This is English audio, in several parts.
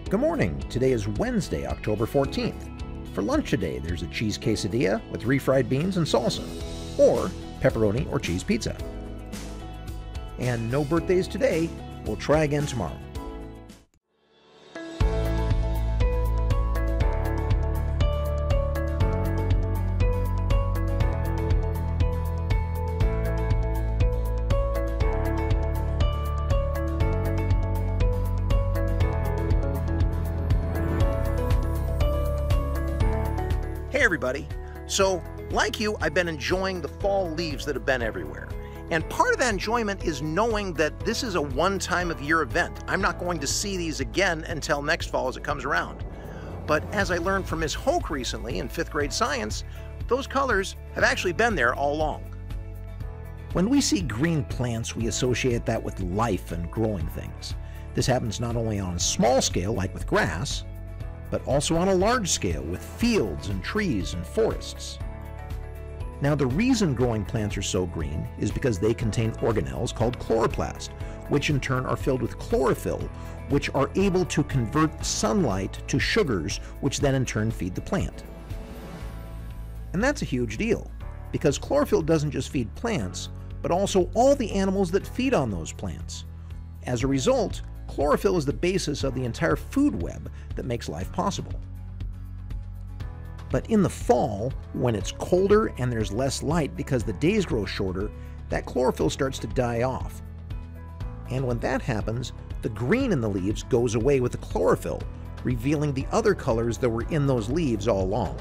Good morning. Today is Wednesday, October 14th. For lunch today, there's a cheese quesadilla with refried beans and salsa, or pepperoni or cheese pizza. And no birthdays today. We'll try again tomorrow. Hey everybody! So, like you, I've been enjoying the fall leaves that have been everywhere. And part of that enjoyment is knowing that this is a one-time-of-year event. I'm not going to see these again until next fall as it comes around. But as I learned from Ms. Hoke recently in 5th grade science, those colors have actually been there all along. When we see green plants, we associate that with life and growing things. This happens not only on a small scale, like with grass, but also on a large scale with fields and trees and forests. Now, the reason growing plants are so green is because they contain organelles called chloroplast, which in turn are filled with chlorophyll, which are able to convert sunlight to sugars, which then in turn feed the plant. And that's a huge deal, because chlorophyll doesn't just feed plants, but also all the animals that feed on those plants. As a result, chlorophyll is the basis of the entire food web that makes life possible. But in the fall, when it's colder and there's less light because the days grow shorter, that chlorophyll starts to die off. And when that happens, the green in the leaves goes away with the chlorophyll, revealing the other colors that were in those leaves all along.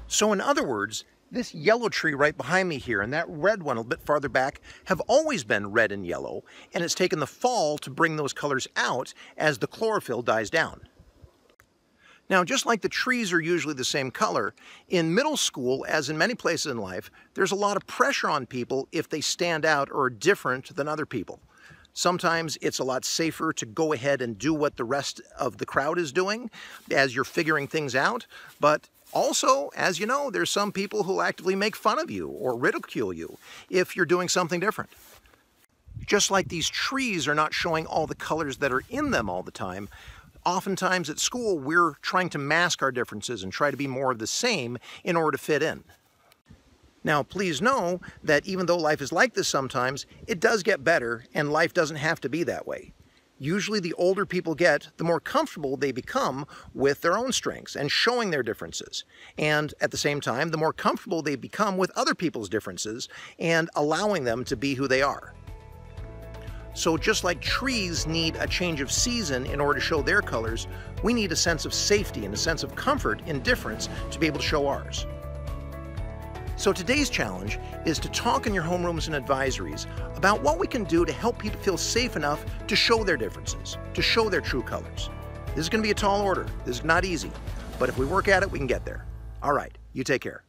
So in other words, this yellow tree right behind me here and that red one a bit farther back have always been red and yellow, and it's taken the fall to bring those colors out as the chlorophyll dies down. Now, just like the trees are usually the same color, in middle school, as in many places in life, there's a lot of pressure on people if they stand out or are different than other people. Sometimes it's a lot safer to go ahead and do what the rest of the crowd is doing as you're figuring things out, but also, as you know, there's some people who actively make fun of you or ridicule you if you're doing something different. Just like these trees are not showing all the colors that are in them all the time, oftentimes at school we're trying to mask our differences and try to be more of the same in order to fit in. Now, please know that even though life is like this sometimes, it does get better and life doesn't have to be that way. Usually the older people get, the more comfortable they become with their own strengths and showing their differences. And at the same time, the more comfortable they become with other people's differences and allowing them to be who they are. So just like trees need a change of season in order to show their colors, we need a sense of safety and a sense of comfort in difference to be able to show ours. So today's challenge is to talk in your homerooms and advisories about what we can do to help people feel safe enough to show their differences, to show their true colors. This is going to be a tall order. This is not easy, but if we work at it, we can get there. All right, you take care.